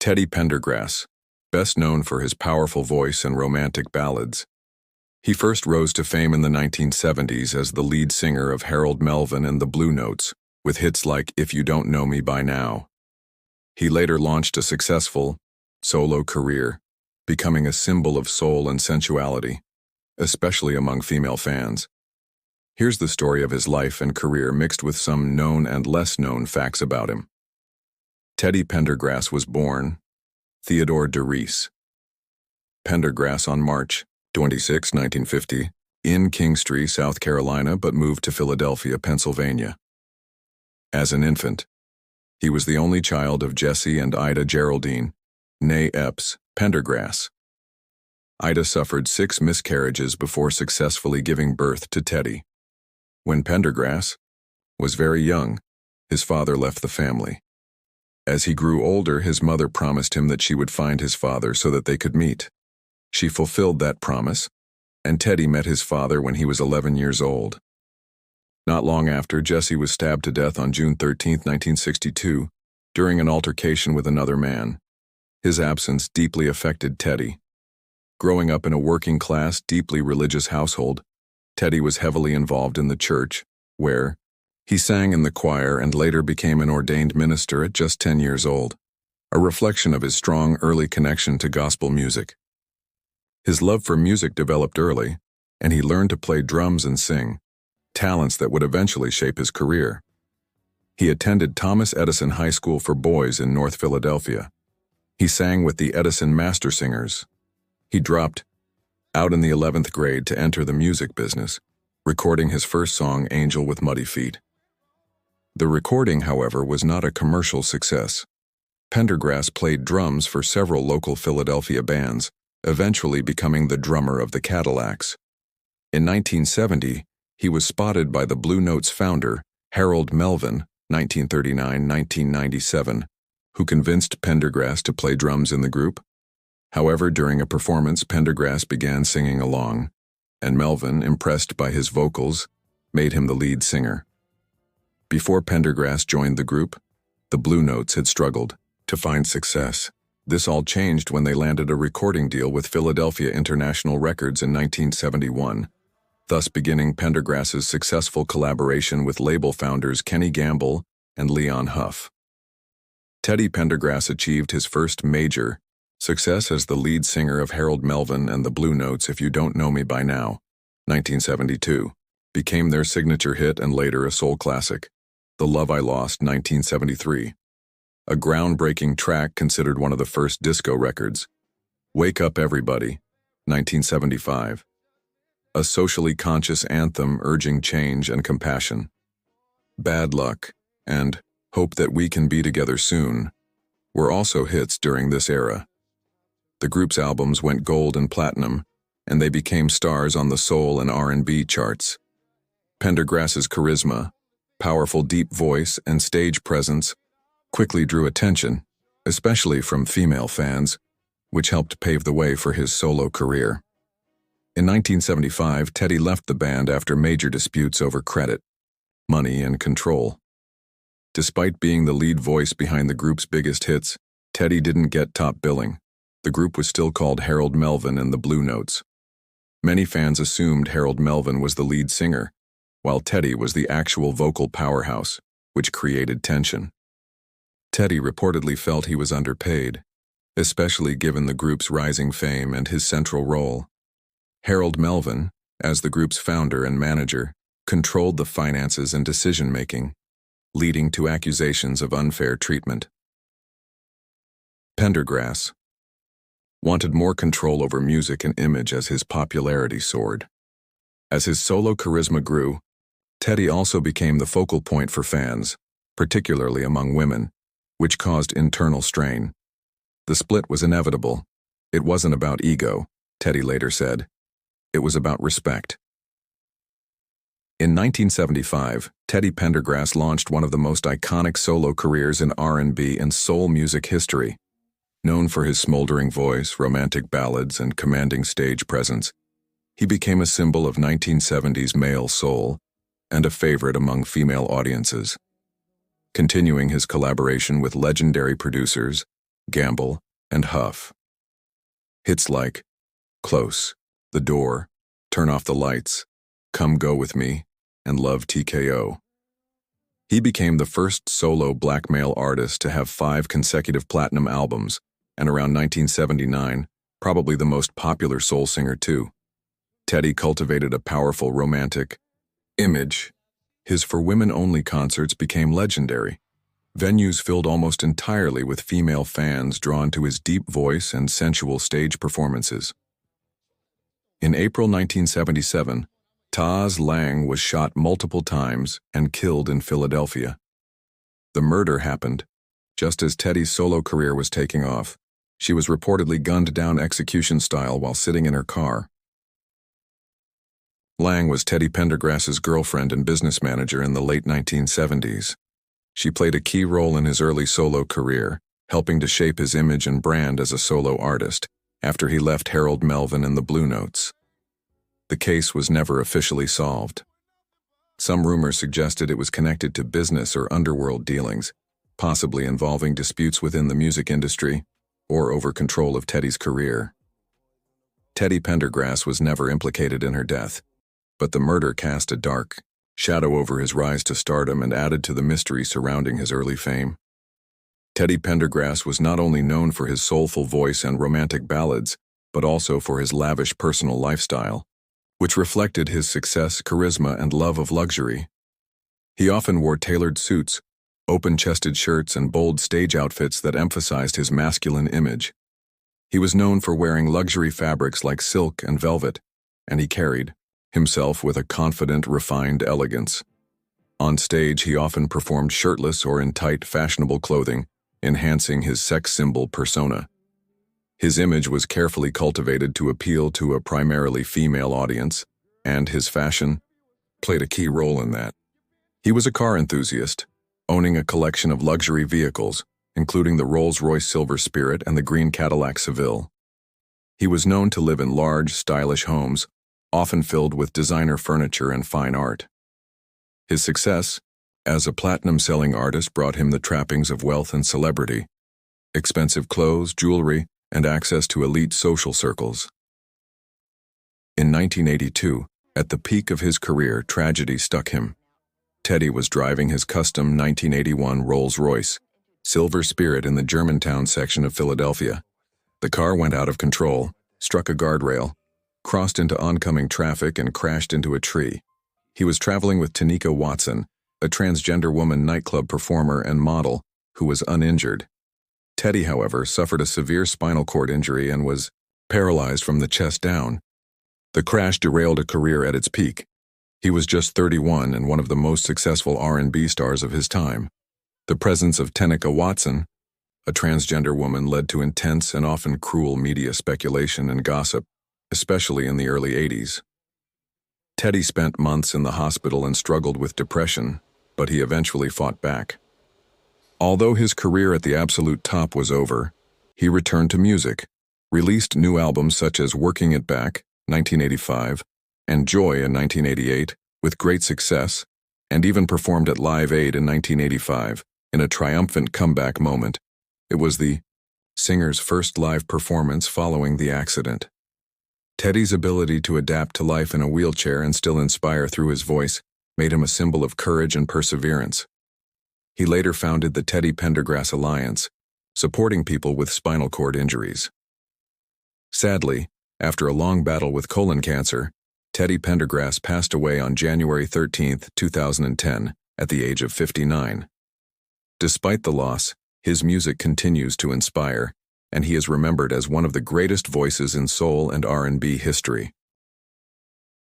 Teddy Pendergrass, best known for his powerful voice and romantic ballads. He first rose to fame in the 1970s as the lead singer of Harold Melvin and the Blue Notes, with hits like If You Don't Know Me By Now. He later launched a successful solo career, becoming a symbol of soul and sensuality, especially among female fans. Here's the story of his life and career mixed with some known and less known facts about him. Teddy Pendergrass was born Theodore DeReese Pendergrass on March 26, 1950, in Kingstree, South Carolina, but moved to Philadelphia, Pennsylvania. As an infant, he was the only child of Jesse and Ida Geraldine, née Epps, Pendergrass. Ida suffered 6 miscarriages before successfully giving birth to Teddy. When Pendergrass was very young, his father left the family. As he grew older, his mother promised him that she would find his father so that they could meet. She fulfilled that promise, and Teddy met his father when he was 11 years old. Not long after, Jesse was stabbed to death on June 13, 1962, during an altercation with another man. His absence deeply affected Teddy. Growing up in a working-class, deeply religious household, Teddy was heavily involved in the church, where he sang in the choir and later became an ordained minister at just 10 years old, a reflection of his strong early connection to gospel music. His love for music developed early, and he learned to play drums and sing, talents that would eventually shape his career. He attended Thomas Edison High School for Boys in North Philadelphia. He sang with the Edison Master Singers. He dropped out in the 11th grade to enter the music business, recording his first song, Angel with Muddy Feet. The recording, however, was not a commercial success. Pendergrass played drums for several local Philadelphia bands, eventually becoming the drummer of the Cadillacs. In 1970, he was spotted by the Blue Notes founder, Harold Melvin, 1939-1997, who convinced Pendergrass to play drums in the group. However, during a performance, Pendergrass began singing along, and Melvin, impressed by his vocals, made him the lead singer. Before Pendergrass joined the group, the Blue Notes had struggled to find success. This all changed when they landed a recording deal with Philadelphia International Records in 1971, thus beginning Pendergrass's successful collaboration with label founders Kenny Gamble and Leon Huff. Teddy Pendergrass achieved his first major success as the lead singer of Harold Melvin and the Blue Notes' If You Don't Know Me By Now, 1972, became their signature hit and later a soul classic, The Love I Lost, 1973. A groundbreaking track considered one of the first disco records, Wake Up Everybody, 1975. A socially conscious anthem urging change and compassion. Bad Luck and Hope That We Can Be Together Soon were also hits during this era. The group's albums went gold and platinum, and they became stars on the soul and R&B charts. Pendergrass's charisma, powerful deep voice, and stage presence quickly drew attention, especially from female fans, which helped pave the way for his solo career. In 1975, Teddy left the band after major disputes over credit, money, and control. Despite being the lead voice behind the group's biggest hits, Teddy didn't get top billing. The group was still called Harold Melvin and the Blue Notes. Many fans assumed Harold Melvin was the lead singer, while Teddy was the actual vocal powerhouse, which created tension. Teddy reportedly felt he was underpaid, especially given the group's rising fame and his central role. Harold Melvin, as the group's founder and manager, controlled the finances and decision-making, leading to accusations of unfair treatment. Pendergrass wanted more control over music and image as his popularity soared. As his solo charisma grew, Teddy also became the focal point for fans, particularly among women, which caused internal strain. The split was inevitable. It wasn't about ego, Teddy later said. It was about respect. In 1975, Teddy Pendergrass launched one of the most iconic solo careers in R&B and soul music history. Known for his smoldering voice, romantic ballads, and commanding stage presence, he became a symbol of 1970s male soul and a favorite among female audiences. Continuing his collaboration with legendary producers Gamble, and Huff. Hits like Close, The Door, Turn Off the Lights, Come Go With Me, and Love T.K.O. He became the first solo black male artist to have 5 consecutive platinum albums, and around 1979, probably the most popular soul singer too. Teddy cultivated a powerful romantic image. His For Women Only concerts became legendary. Venues filled almost entirely with female fans drawn to his deep voice and sensual stage performances. In April 1977, Taz Lang was shot multiple times and killed in Philadelphia. The murder happened just as Teddy's solo career was taking off. She was reportedly gunned down execution style while sitting in her car. Lang was Teddy Pendergrass's girlfriend and business manager in the late 1970s. She played a key role in his early solo career, helping to shape his image and brand as a solo artist after he left Harold Melvin and the Blue Notes. The case was never officially solved. Some rumors suggested it was connected to business or underworld dealings, possibly involving disputes within the music industry or over control of Teddy's career. Teddy Pendergrass was never implicated in her death, but the murder cast a dark shadow over his rise to stardom and added to the mystery surrounding his early fame. Teddy Pendergrass was not only known for his soulful voice and romantic ballads, but also for his lavish personal lifestyle, which reflected his success, charisma, and love of luxury. He often wore tailored suits, open-chested shirts, and bold stage outfits that emphasized his masculine image. He was known for wearing luxury fabrics like silk and velvet, and he carried himself with a confident, refined elegance. On stage, he often performed shirtless or in tight, fashionable clothing, enhancing his sex symbol persona. His image was carefully cultivated to appeal to a primarily female audience, and his fashion played a key role in that. He was a car enthusiast, owning a collection of luxury vehicles, including the Rolls-Royce Silver Spirit and the green Cadillac Seville. He was known to live in large, stylish homes, often filled with designer furniture and fine art. His success as a platinum-selling artist brought him the trappings of wealth and celebrity, expensive clothes, jewelry, and access to elite social circles. In 1982, at the peak of his career, tragedy struck him. Teddy was driving his custom 1981 Rolls-Royce Silver Spirit in the Germantown section of Philadelphia. The car went out of control, struck a guardrail, crossed into oncoming traffic, and crashed into a tree. He was traveling with Tanika Watson, a transgender woman nightclub performer and model, who was uninjured. Teddy, however, suffered a severe spinal cord injury and was paralyzed from the chest down. The crash derailed a career at its peak. He was just 31 and one of the most successful R&B stars of his time. The presence of Tanika Watson, a transgender woman, led to intense and often cruel media speculation and gossip, especially in the early 80s. Teddy spent months in the hospital and struggled with depression, but he eventually fought back. Although his career at the absolute top was over, he returned to music, released new albums such as Working It Back, 1985, and Joy in 1988, with great success, and even performed at Live Aid in 1985, in a triumphant comeback moment. It was the singer's first live performance following the accident. Teddy's ability to adapt to life in a wheelchair and still inspire through his voice made him a symbol of courage and perseverance. He later founded the Teddy Pendergrass Alliance, supporting people with spinal cord injuries. Sadly, after a long battle with colon cancer, Teddy Pendergrass passed away on January 13, 2010, at the age of 59. Despite the loss, his music continues to inspire, and he is remembered as one of the greatest voices in soul and R&B history.